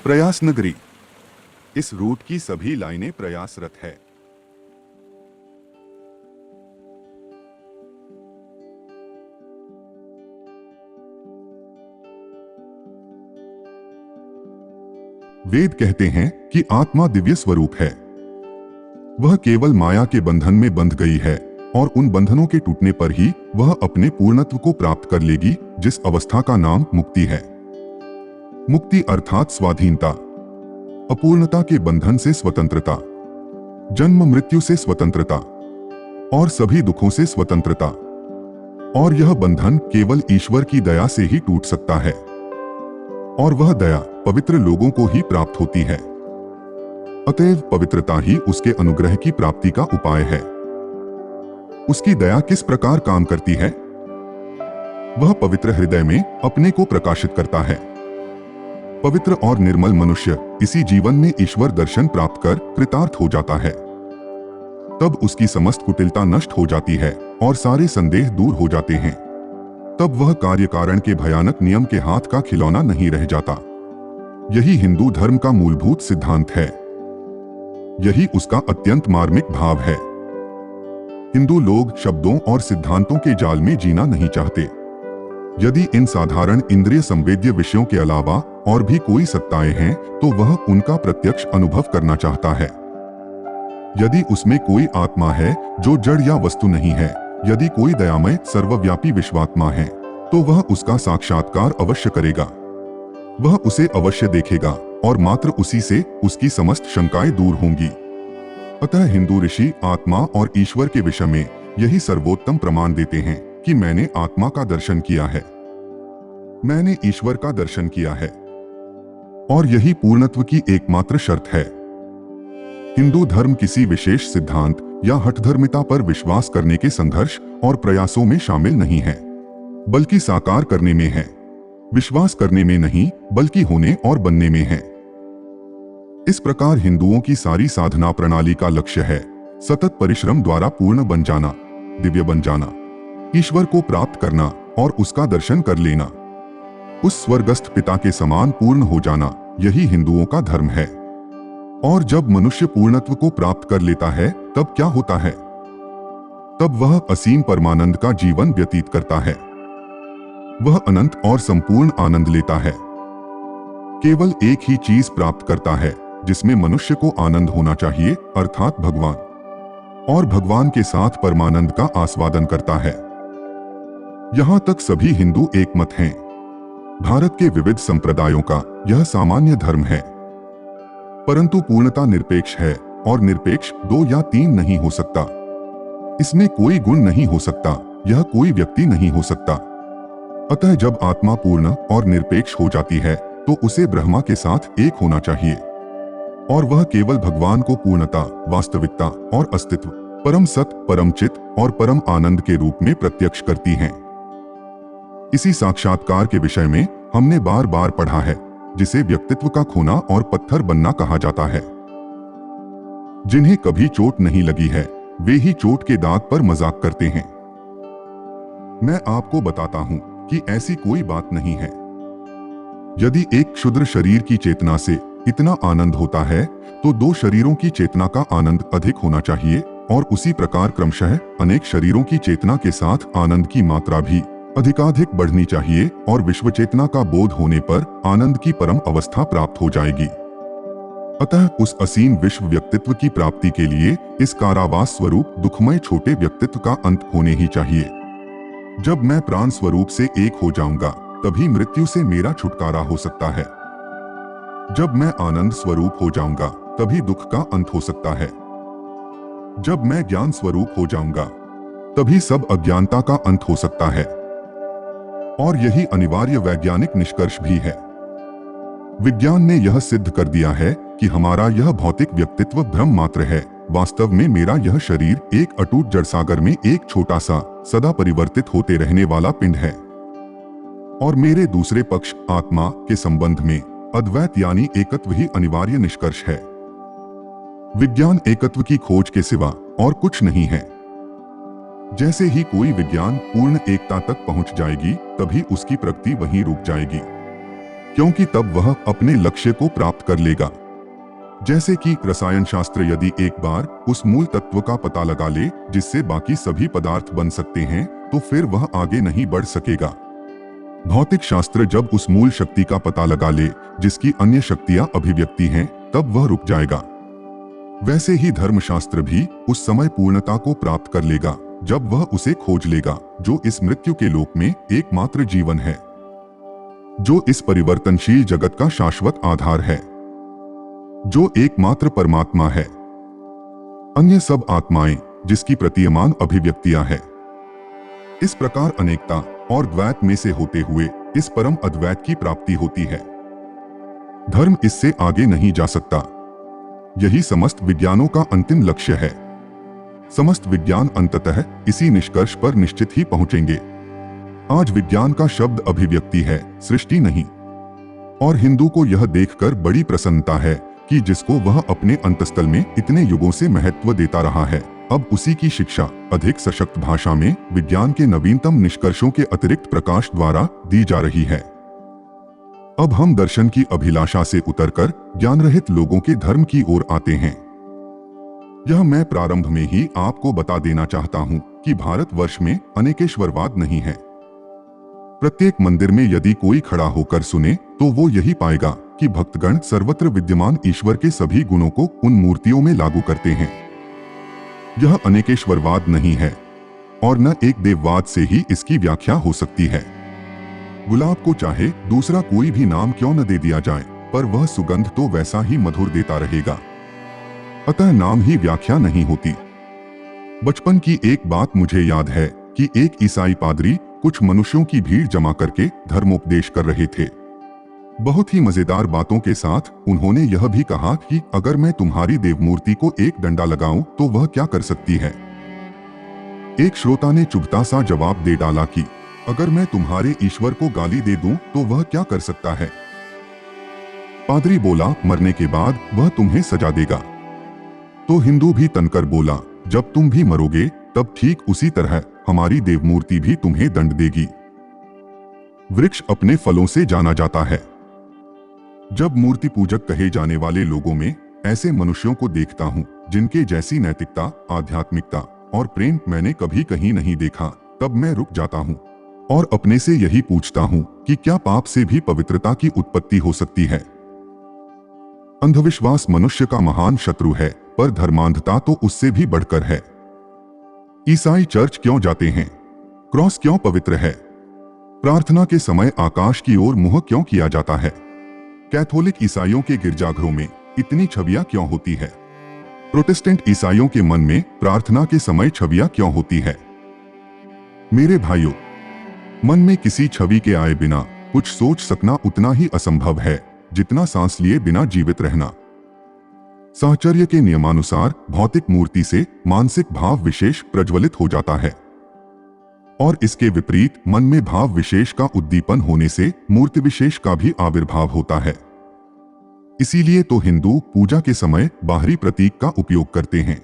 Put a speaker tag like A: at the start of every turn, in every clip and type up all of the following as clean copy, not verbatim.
A: प्रयास नगरी। इस रूट की सभी लाइनें प्रयासरत है। वेद कहते हैं कि आत्मा दिव्य स्वरूप है। वह केवल माया के बंधन में बंध गई है और उन बंधनों के टूटने पर ही वह अपने पूर्णत्व को प्राप्त कर लेगी, जिस अवस्था का नाम मुक्ति है। मुक्ति अर्थात स्वाधीनता, अपूर्णता के बंधन से स्वतंत्रता, जन्म मृत्यु से स्वतंत्रता और सभी दुखों से स्वतंत्रता। और यह बंधन केवल ईश्वर की दया से ही टूट सकता है, और वह दया पवित्र लोगों को ही प्राप्त होती है। अतएव पवित्रता ही उसके अनुग्रह की प्राप्ति का उपाय है। उसकी दया किस प्रकार काम करती है? वह पवित्र हृदय में अपने को प्रकाशित करता है। पवित्र और निर्मल मनुष्य इसी जीवन में ईश्वर दर्शन प्राप्त कर कृतार्थ हो जाता है। तब उसकी समस्त कुटिलता नष्ट हो जाती है और सारे संदेह दूर हो जाते हैं। तब वह कार्य कारण के भयानक नियम के हाथ का खिलौना नहीं रह जाता। यही हिंदू धर्म का मूलभूत सिद्धांत है। यही उसका अत्यंत मार्मिक भाव है। हिंदू लोग शब्दों और सिद्धांतों के जाल में जीना नहीं चाहते। यदि इन साधारण इंद्रिय संवेद्य विषयों के अलावा और भी कोई सत्ताएं हैं, तो वह उनका प्रत्यक्ष अनुभव करना चाहता है। यदि उसमें कोई आत्मा है जो जड़ या वस्तु नहीं है, यदि कोई दयामय सर्वव्यापी विश्वात्मा है, तो वह उसका साक्षात्कार अवश्य करेगा। वह उसे अवश्य देखेगा और मात्र उसी से उसकी समस्त शंकाएं दूर होंगी। अतः हिंदू ऋषि आत्मा और ईश्वर के विषय में यही सर्वोत्तम प्रमाण देते हैं कि मैंने आत्मा का दर्शन किया है, मैंने ईश्वर का दर्शन किया है, और यही पूर्णत्व की एकमात्र शर्त है। हिंदू धर्म किसी विशेष सिद्धांत या हठधर्मिता पर विश्वास करने के संघर्ष और प्रयासों में शामिल नहीं है, बल्कि साकार करने में है। विश्वास करने में नहीं, बल्कि होने और बनने में है। इस प्रकार हिंदुओं की सारी साधना प्रणाली का लक्ष्य है सतत परिश्रम द्वारा पूर्ण बन जाना, दिव्य बन जाना, ईश्वर को प्राप्त करना और उसका दर्शन कर लेना, उस स्वर्गस्थ पिता के समान पूर्ण हो जाना। यही हिंदुओं का धर्म है। और जब मनुष्य पूर्णत्व को प्राप्त कर लेता है, तब क्या होता है? तब वह असीम परमानंद का जीवन व्यतीत करता है। वह अनंत और संपूर्ण आनंद लेता है। केवल एक ही चीज प्राप्त करता है जिसमें मनुष्य को आनंद होना चाहिए, अर्थात भगवान, और भगवान के साथ परमानंद का आस्वादन करता है। यहां तक सभी हिंदू एकमत हैं। भारत के विविध संप्रदायों का यह सामान्य धर्म है। परंतु पूर्णता निरपेक्ष है, और निरपेक्ष 2 या 3 नहीं हो सकता। इसमें कोई गुण नहीं हो सकता, यह कोई व्यक्ति नहीं हो सकता। अतः जब आत्मा पूर्ण और निरपेक्ष हो जाती है, तो उसे ब्रह्मा के साथ एक होना चाहिए, और वह केवल भगवान को पूर्णता, वास्तविकता और अस्तित्व, परम सत्य, परम चित्त और परम आनंद के रूप में प्रत्यक्ष करती हैं। इसी साक्षात्कार के विषय में हमने बार बार पढ़ा है, जिसे व्यक्तित्व का खोना और पत्थर बनना कहा जाता है। जिन्हें कभी चोट नहीं लगी है, वे ही चोट के दाग पर मजाक करते हैं। मैं आपको बताता हूं कि ऐसी कोई बात नहीं है। यदि एक क्षुद्र शरीर की चेतना से इतना आनंद होता है, तो 2 शरीरों की चेतना का आनंद अधिक होना चाहिए, और उसी प्रकार क्रमशः अनेक शरीरों की चेतना के साथ आनंद की मात्रा भी अधिकाधिक बढ़नी चाहिए, और विश्व चेतना का बोध होने पर आनंद की परम अवस्था प्राप्त हो जाएगी। अतः उस असीम विश्व व्यक्तित्व की प्राप्ति के लिए इस कारावास स्वरूप दुखमय छोटे व्यक्तित्व का अंत होने ही चाहिए। जब मैं प्राण स्वरूप से एक हो जाऊंगा, तभी मृत्यु से मेरा छुटकारा हो सकता है। जब मैं आनंद स्वरूप हो जाऊंगा, तभी दुख का अंत हो सकता है। जब मैं ज्ञान स्वरूप हो जाऊंगा, तभी सब अज्ञानता का अंत हो सकता है। और यही अनिवार्य वैज्ञानिक निष्कर्ष भी है। विज्ञान ने यह सिद्ध कर दिया है कि हमारा यह भौतिक व्यक्तित्व भ्रम मात्र है। वास्तव में मेरा यह शरीर एक अटूट जड़सागर में एक छोटा सा, सदा परिवर्तित होते रहने वाला पिंड है। और मेरे दूसरे पक्ष आत्मा के संबंध में अद्वैत यानी एकत्व ही अनिवार्य निष्कर्ष है। विज्ञान एकत्व की खोज के सिवा और कुछ नहीं है। जैसे ही कोई विज्ञान पूर्ण एकता तक पहुंच जाएगी, तभी उसकी प्रगति वहीं रुक जाएगी। क्योंकि तब वह अपने लक्ष्य को प्राप्त कर लेगा। जैसे कि रसायन शास्त्र यदि एक बार उस मूल तत्व का पता लगा ले जिससे बाकी सभी पदार्थ बन सकते हैं, तो फिर वह आगे नहीं बढ़ सकेगा। भौतिक शास्त्र जब उस मूल शक्ति का पता लगा ले जिसकी अन्य शक्तियां अभिव्यक्ति हैं, तब वह रुक जाएगा। वैसे ही धर्मशास्त्र भी उस समय पूर्णता को प्राप्त कर लेगा जब वह उसे खोज लेगा, जो इस मृत्यु के लोक में एकमात्र जीवन है, जो इस परिवर्तनशील जगत का शाश्वत आधार है, जो एकमात्र परमात्मा है। अन्य सब आत्माएं जिसकी प्रतीयमान अभिव्यक्तियां है। इस प्रकार अनेकता और द्वैत में से होते हुए इस परम अद्वैत की प्राप्ति होती है। धर्म इससे आगे नहीं जा सकता। यही समस्त विज्ञानों का अंतिम लक्ष्य है। समस्त विज्ञान अंततः इसी निष्कर्ष पर निश्चित ही पहुंचेंगे। आज विज्ञान का शब्द अभिव्यक्ति है, सृष्टि नहीं। और हिंदू को यह देखकर बड़ी प्रसन्नता है कि जिसको वह अपने अंतस्थल में इतने युगों से महत्व देता रहा है, अब उसी की शिक्षा अधिक सशक्त भाषा में विज्ञान के नवीनतम निष्कर्षों के अतिरिक्त प्रकाश द्वारा दी जा रही है। अब हम दर्शन की अभिलाषा से उतरकर ज्ञान रहित लोगों के धर्म की ओर आते हैं। यह मैं प्रारंभ में ही आपको बता देना चाहता हूं कि भारतवर्ष में अनेकेश्वरवाद नहीं है। प्रत्येक मंदिर में यदि कोई खड़ा होकर सुने तो वो यही पाएगा कि भक्तगण सर्वत्र विद्यमान ईश्वर के सभी गुणों को उन मूर्तियों में लागू करते हैं। यह अनेकेश्वरवाद नहीं है और न एक देववाद से ही इसकी व्याख्या हो सकती है। गुलाब को चाहे दूसरा कोई भी नाम क्यों न दे दिया जाए, पर वह सुगंध तो वैसा ही मधुर देता रहेगा। अतः नाम ही व्याख्या नहीं होती। बचपन की एक बात मुझे याद है कि एक ईसाई पादरी कुछ मनुष्यों की भीड़ जमा करके धर्मोपदेश कर रहे थे। बहुत ही मजेदार बातों के साथ उन्होंने यह भी कहा कि अगर मैं तुम्हारी देवमूर्ति को एक डंडा लगाऊं तो वह क्या कर सकती है। एक श्रोता ने चुभता सा जवाब दे डाला कि अगर मैं तुम्हारे ईश्वर को गाली दे दूं तो वह क्या कर सकता है। पादरी बोला, मरने के बाद वह तुम्हें सजा देगा। तो हिंदू भी तनकर बोला, जब तुम भी मरोगे तब ठीक उसी तरह हमारी देवमूर्ति भी तुम्हें दंड देगी। वृक्ष अपने फलों से जाना जाता है। जब मूर्ति पूजक कहे जाने वाले लोगों में ऐसे मनुष्यों को देखता हूं जिनके जैसी नैतिकता, आध्यात्मिकता और प्रेम मैंने कभी कहीं नहीं देखा, तब मैं रुक जाता हूं और अपने से यही पूछता हूं कि क्या पाप से भी पवित्रता की उत्पत्ति हो सकती है। अंधविश्वास मनुष्य का महान शत्रु है, पर धर्मांधता तो उससे भी बढ़कर है। ईसाई चर्च क्यों जाते हैं? क्रॉस क्यों पवित्र है? प्रार्थना के समय आकाश की ओर मुंह क्यों किया जाता है? कैथोलिक ईसाइयों के गिरजाघरों में इतनी छवियां क्यों होती है? प्रोटेस्टेंट ईसाइयों के मन में प्रार्थना के समय छवियां क्यों होती है? मेरे भाइयों, मन में किसी छवि के आए बिना कुछ सोच सकना उतना ही असंभव है जितना सांस लिए बिना जीवित रहना। साहचर्य के नियमानुसार भौतिक मूर्ति से मानसिक भाव विशेष प्रज्वलित हो जाता है और इसके विपरीत मन में भाव विशेष का उद्दीपन होने से मूर्ति विशेष का भी आविर्भाव होता है। इसीलिए तो हिंदू पूजा के समय बाहरी प्रतीक का उपयोग करते हैं।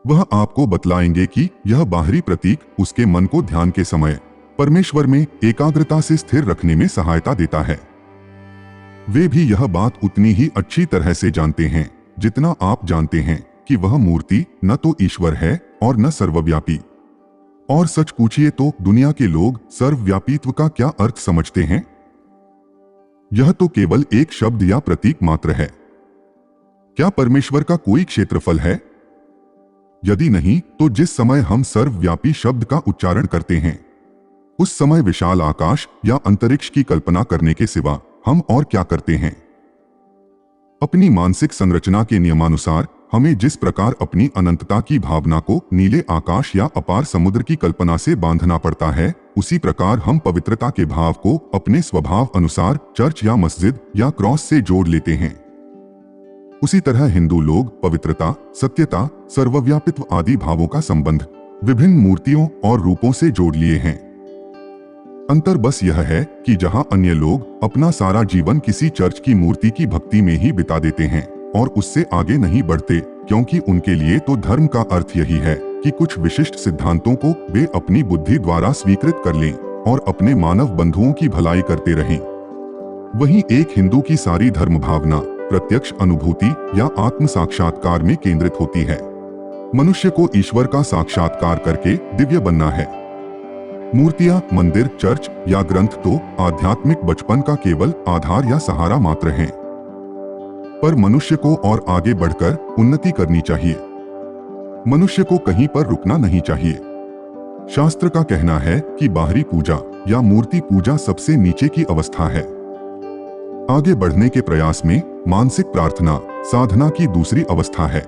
A: वह आपको बतलाएंगे कि यह बाहरी प्रतीक उसके मन को ध्यान के समय परमेश्वर में एकाग्रता से स्थिर रखने में सहायता देता है। वे भी यह बात उतनी ही अच्छी तरह से जानते हैं जितना आप जानते हैं कि वह मूर्ति न तो ईश्वर है और न सर्वव्यापी। और सच पूछिए तो दुनिया के लोग सर्वव्यापीत्व का क्या अर्थ समझते हैं? यह तो केवल एक शब्द या प्रतीक मात्र है। क्या परमेश्वर का कोई क्षेत्रफल है? यदि नहीं, तो जिस समय हम सर्वव्यापी शब्द का उच्चारण करते हैं उस समय विशाल आकाश या अंतरिक्ष की कल्पना करने के सिवा हम और क्या करते हैं? अपनी मानसिक संरचना के नियमानुसार हमें जिस प्रकार अपनी अनंतता की भावना को नीले आकाश या अपार समुद्र की कल्पना से बांधना पड़ता है, उसी प्रकार हम पवित्रता के भाव को अपने स्वभाव अनुसार चर्च या मस्जिद या क्रॉस से जोड़ लेते हैं। उसी तरह हिंदू लोग पवित्रता, सत्यता, सर्वव्यापित्व आदि भावों का संबंध विभिन्न मूर्तियों और रूपों से जोड़ लिए हैं। अंतर बस यह है कि जहां अन्य लोग अपना सारा जीवन किसी चर्च की मूर्ति की भक्ति में ही बिता देते हैं और उससे आगे नहीं बढ़ते, क्योंकि उनके लिए तो धर्म का अर्थ यही है कि कुछ विशिष्ट सिद्धांतों को वे अपनी बुद्धि द्वारा स्वीकृत कर लें और अपने मानव बंधुओं की भलाई करते रहें। वहीं एक हिंदू की सारी धर्म भावना प्रत्यक्ष अनुभूति या आत्म साक्षात्कार में केंद्रित होती है। मनुष्य को ईश्वर का साक्षात्कार करके दिव्य बनना है। मूर्तियां, मंदिर, चर्च या ग्रंथ तो आध्यात्मिक बचपन का केवल आधार या सहारा मात्र हैं। पर मनुष्य को और आगे बढ़कर उन्नति करनी चाहिए। मनुष्य को कहीं पर रुकना नहीं चाहिए। शास्त्र का कहना है कि बाहरी पूजा या मूर्ति पूजा सबसे नीचे की अवस्था है। आगे बढ़ने के प्रयास में मानसिक प्रार्थना साधना की दूसरी अवस्था है।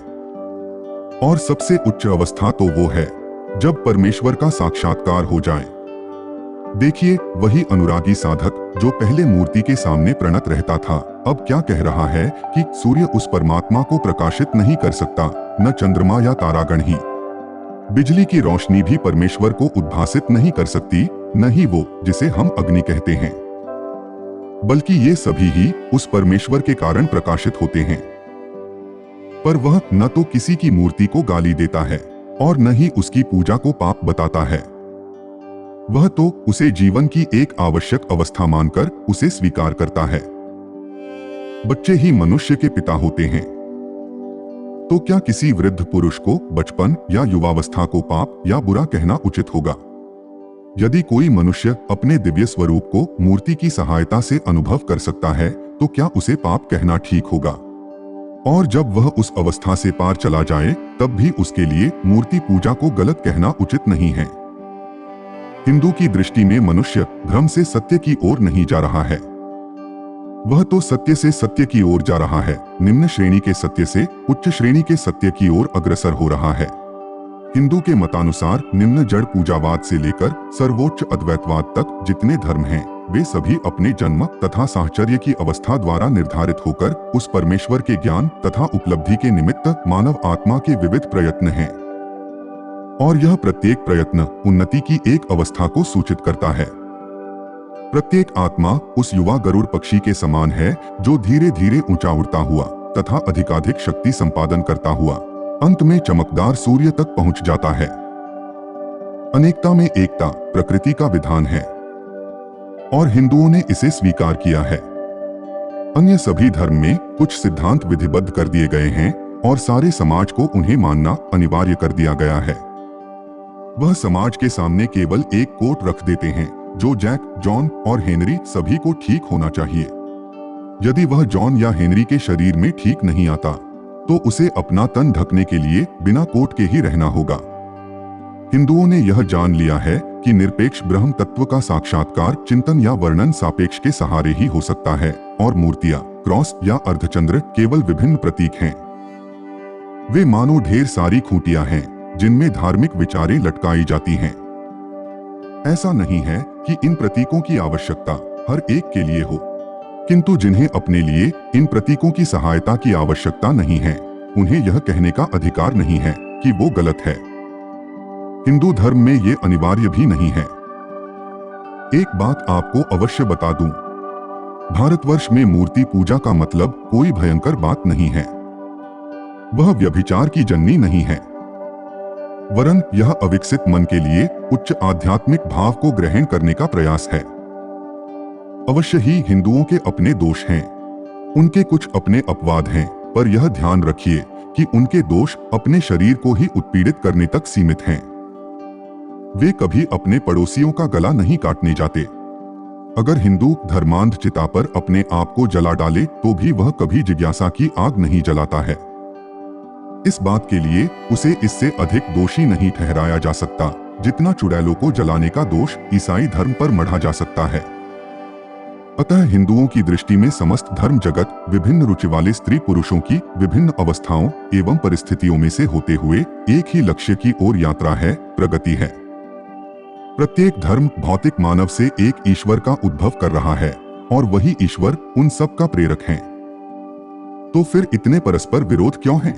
A: और सबसे उच्च अवस्था तो वो है जब परमेश्वर का साक्षात्कार हो जाए। देखिए, वही अनुरागी साधक जो पहले मूर्ति के सामने प्रणत रहता था, अब क्या कह रहा है कि सूर्य उस परमात्मा को प्रकाशित नहीं कर सकता, न चंद्रमा या तारागण ही। बिजली की रोशनी भी परमेश्वर को उद्भासित नहीं कर सकती, न ही वो जिसे हम अग्नि कहते हैं, बल्कि ये सभी ही उस परमेश्वर के कारण प्रकाशित होते हैं। पर वह न तो किसी की मूर्ति को गाली देता है और न ही उसकी पूजा को पाप बताता है। वह तो उसे जीवन की एक आवश्यक अवस्था मानकर उसे स्वीकार करता है। बच्चे ही मनुष्य के पिता होते हैं। तो क्या किसी वृद्ध पुरुष को बचपन या युवावस्था को पाप या बुरा कहना उचित होगा? यदि कोई मनुष्य अपने दिव्य स्वरूप को मूर्ति की सहायता से अनुभव कर सकता है, तो क्या उसे पाप कहना ठीक होगा? और जब वह उस अवस्था से पार चला जाए, तब भी उसके लिए मूर्ति पूजा को गलत कहना उचित नहीं है। हिंदू की दृष्टि में मनुष्य भ्रम से सत्य की ओर नहीं जा रहा है। वह तो सत्य से सत्य की ओर जा रहा है, निम्न श्रेणी के सत्य से उच्च श्रेणी के सत्य की ओर अग्रसर हो रहा है। हिंदू के मतानुसार निम्न जड़ पूजावाद से लेकर सर्वोच्च अद्वैतवाद तक जितने धर्म हैं, वे सभी अपने जन्म तथा साहचर्य की अवस्था द्वारा निर्धारित होकर उस परमेश्वर के ज्ञान तथा उपलब्धि के निमित्त मानव आत्मा के विविध प्रयत्न हैं। और यह प्रत्येक प्रयत्न उन्नति की एक अवस्था को सूचित करता है। प्रत्येक आत्मा उस युवा गरुड़ पक्षी के समान है जो धीरे धीरे ऊंचा उड़ता हुआ तथा अधिकाधिक शक्ति संपादन करता हुआ अंत में चमकदार सूर्य तक पहुंच जाता है। अनेकता में एकता प्रकृति का विधान है और हिंदुओं ने इसे स्वीकार किया है। अन्य सभी धर्म में कुछ सिद्धांत विधिबद्ध कर दिए गए हैं और सारे समाज को उन्हें मानना अनिवार्य कर दिया गया है। वह समाज के सामने केवल एक कोट रख देते हैं जो जैक, जॉन और हेनरी सभी को ठीक होना चाहिए। यदि वह जॉन या हेनरी के शरीर में ठीक नहीं आता, तो उसे अपना तन ढकने के लिए बिना कोट के ही रहना होगा। हिंदुओं ने यह जान लिया है कि निरपेक्ष ब्रह्म तत्व का साक्षात्कार चिंतन या वर्णन सापेक्ष के सहारे ही हो सकता है और मूर्तियां, क्रॉस या अर्धचंद्र केवल विभिन्न प्रतीक हैं। वे मानो ढेर सारी खूंटियां हैं जिनमें धार्मिक विचारें लटकाई जाती हैं। ऐसा नहीं है कि इन प्रतीकों की आवश्यकता हर एक के लिए हो, किंतु जिन्हें अपने लिए इन प्रतीकों की सहायता की आवश्यकता नहीं है, उन्हें यह कहने का अधिकार नहीं है कि वो गलत है। हिंदू धर्म में ये अनिवार्य भी नहीं है। एक बात आपको अवश्य बता दूं, भारतवर्ष में मूर्ति पूजा का मतलब कोई भयंकर बात नहीं है। वह व्यभिचार की जननी नहीं है, वरन यह अविकसित मन के लिए उच्च आध्यात्मिक भाव को ग्रहण करने का प्रयास है। अवश्य ही हिंदुओं के अपने दोष हैं, उनके कुछ अपने अपवाद हैं, पर यह ध्यान रखिए कि उनके दोष अपने शरीर को ही उत्पीड़ित करने तक सीमित हैं। वे कभी अपने पड़ोसियों का गला नहीं काटने जाते। अगर हिंदू धर्मांध चिता पर अपने आप को जला डाले तो भी वह कभी जिज्ञासा की आग नहीं जलाता है। इस बात के लिए उसे इससे अधिक दोषी नहीं ठहराया जा सकता जितना चुड़ैलों को जलाने का दोष ईसाई धर्म पर मढ़ा जा सकता है। अतः हिंदुओं की दृष्टि में समस्त धर्म जगत विभिन्न रुचि वाले स्त्री पुरुषों की विभिन्न अवस्थाओं एवं परिस्थितियों में से होते हुए एक ही लक्ष्य की ओर यात्रा है, प्रगति है। प्रत्येक धर्म भौतिक मानव से एक ईश्वर का उद्भव कर रहा है और वही ईश्वर उन सब का प्रेरक है। तो फिर इतने परस्पर विरोध क्यों हैं?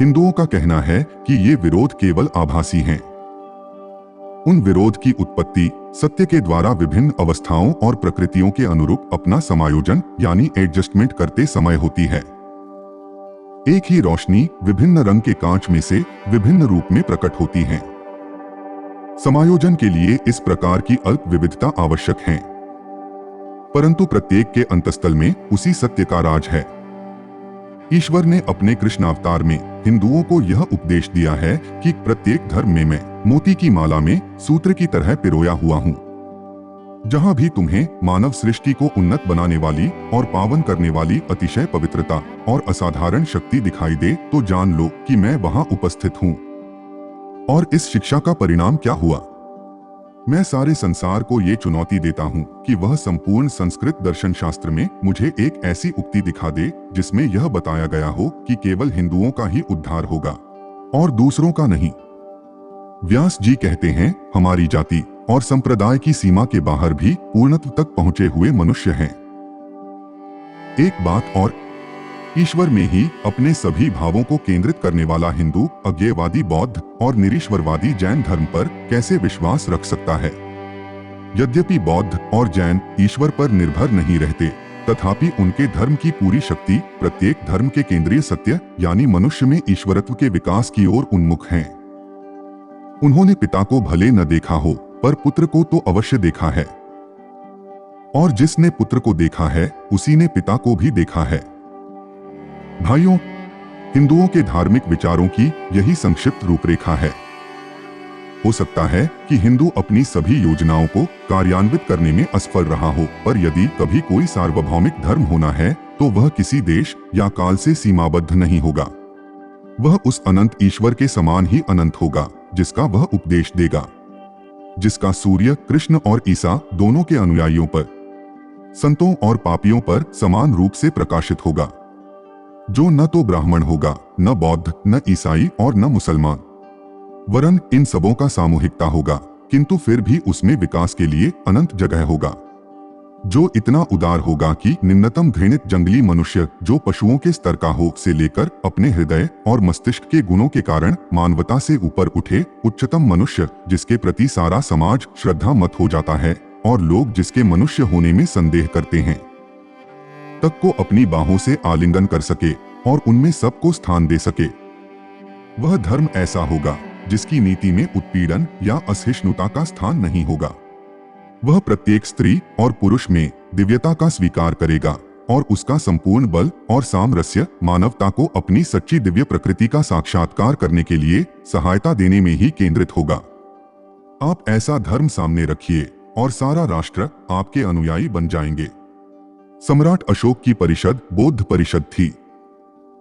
A: हिंदुओं का कहना है कि ये विरोध केवल आभासी हैं। उन विरोध की उत्पत्ति सत्य के द्वारा विभिन्न अवस्थाओं और प्रकृतियों के अनुरूप अपना समायोजन यानी एडजस्टमेंट करते समय होती है। एक ही रोशनी विभिन्न रंग के कांच में से विभिन्न रूप में प्रकट होती है। समायोजन के लिए इस प्रकार की अल्प विविधता आवश्यक है। परंतु प्रत्येक के अंतस्थल में उसी सत्य का राज है। ईश्वर ने अपने कृष्ण अवतार में हिंदुओं को यह उपदेश दिया है कि प्रत्येक धर्म में मैं मोती की माला में सूत्र की तरह पिरोया हुआ हूँ। जहाँ भी तुम्हें मानव सृष्टि को उन्नत बनाने वाली और पावन करने वाली अतिशय पवित्रता और असाधारण शक्ति दिखाई दे तो जान लो कि मैं वहाँ उपस्थित हूँ। और इस शिक्षा का परिणाम क्या हुआ? मैं सारे संसार को ये चुनौती देता हूँ कि वह संपूर्ण संस्कृत दर्शन शास्त्र में मुझे एक ऐसी उक्ति दिखा दे जिसमें यह बताया गया हो कि केवल हिंदुओं का ही उद्धार होगा और दूसरों का नहीं। व्यास जी कहते हैं, हमारी जाति और संप्रदाय की सीमा के बाहर भी पूर्णत्व तक पहुंचे हुए मनुष्य हैं। एक बात और, ईश्वर में ही अपने सभी भावों को केंद्रित करने वाला हिंदू अज्ञेयवादी बौद्ध और निरीश्वरवादी जैन धर्म पर कैसे विश्वास रख सकता है? यद्यपि बौद्ध और जैन ईश्वर पर निर्भर नहीं रहते, तथापि उनके धर्म की पूरी शक्ति प्रत्येक धर्म के केंद्रीय सत्य यानी मनुष्य में ईश्वरत्व के विकास की ओर उन्मुख है। उन्होंने पिता को भले न देखा हो पर पुत्र को तो अवश्य देखा है, और जिसने पुत्र को देखा है उसी ने पिता को भी देखा है। भाइयों, हिंदुओं के धार्मिक विचारों की यही संक्षिप्त रूपरेखा है। हो सकता है कि हिंदू अपनी सभी योजनाओं को कार्यान्वित करने में असफल रहा हो, पर यदि कभी कोई सार्वभौमिक धर्म होना है तो वह किसी देश या काल से सीमाबद्ध नहीं होगा। वह उस अनंत ईश्वर के समान ही अनंत होगा जिसका वह उपदेश देगा, जिसका सूर्य कृष्ण और ईसा दोनों के अनुयायियों पर, संतों और पापियों पर समान रूप से प्रकाशित होगा, जो न तो ब्राह्मण होगा, न बौद्ध, न ईसाई और न मुसलमान, वरन इन सबों का सामूहिकता होगा, किंतु फिर भी उसमें विकास के लिए अनंत जगह होगा, जो इतना उदार होगा कि निम्नतम घृणित जंगली मनुष्य जो पशुओं के स्तर का हो से लेकर अपने हृदय और मस्तिष्क के गुणों के कारण मानवता से ऊपर उठे उच्चतम मनुष्य जिसके प्रति सारा समाज श्रद्धा मत हो जाता है और लोग जिसके मनुष्य होने में संदेह करते हैं, तक को अपनी बाहों से आलिंगन कर सके और उनमें सबको स्थान दे सके। वह धर्म ऐसा होगा जिसकी नीति में उत्पीड़न या असहिष्णुता का स्थान नहीं होगा। वह प्रत्येक स्त्री और पुरुष में दिव्यता का स्वीकार करेगा और उसका संपूर्ण बल और सामरस्य मानवता को अपनी सच्ची दिव्य प्रकृति का साक्षात्कार करने के लिए सहायता देने में ही केंद्रित होगा। आप ऐसा धर्म सामने रखिए और सारा राष्ट्र आपके अनुयायी बन जाएंगे। सम्राट अशोक की परिषद बौद्ध परिषद थी।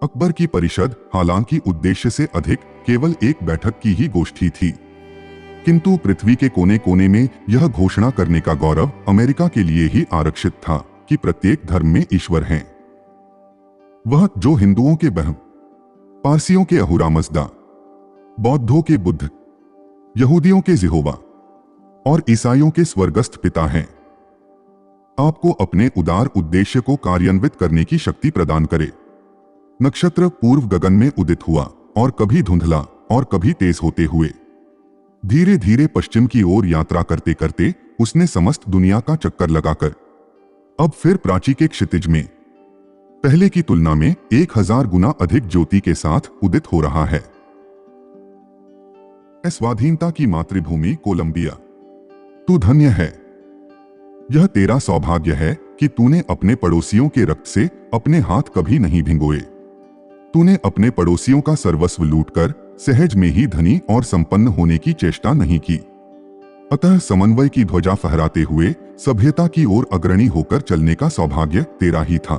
A: अकबर की परिषद हालांकि उद्देश्य से अधिक केवल एक बैठक की ही गोष्ठी थी, किंतु पृथ्वी के कोने कोने में यह घोषणा करने का गौरव अमेरिका के लिए ही आरक्षित था कि प्रत्येक धर्म में ईश्वर हैं। वह जो हिंदुओं के ब्रह्म, पारसियों के अहुरा मज़दा, बौद्धों के बुद्ध, यहूदियों के यहोवा और ईसाइयों के स्वर्गस्थ पिता हैं, आपको अपने उदार उद्देश्य को कार्यान्वित करने की शक्ति प्रदान करे। नक्षत्र पूर्व गगन में उदित हुआ और कभी धुंधला और कभी तेज होते हुए धीरे धीरे पश्चिम की ओर यात्रा करते करते उसने समस्त दुनिया का चक्कर लगाकर अब फिर प्राची के क्षितिज में पहले की तुलना में 1000 गुना अधिक ज्योति के साथ उदित हो रहा है। स्वाधीनता की मातृभूमि कोलंबिया, तू धन्य है। यह तेरा सौभाग्य है कि तूने अपने पड़ोसियों के रक्त से अपने हाथ कभी नहीं भिगोए। तूने अपने पड़ोसियों का सर्वस्व लूटकर सहज में ही धनी और संपन्न होने की चेष्टा नहीं की। अतः समन्वय की ध्वजा फहराते हुए सभ्यता की ओर अग्रणी होकर चलने का सौभाग्य तेरा ही था।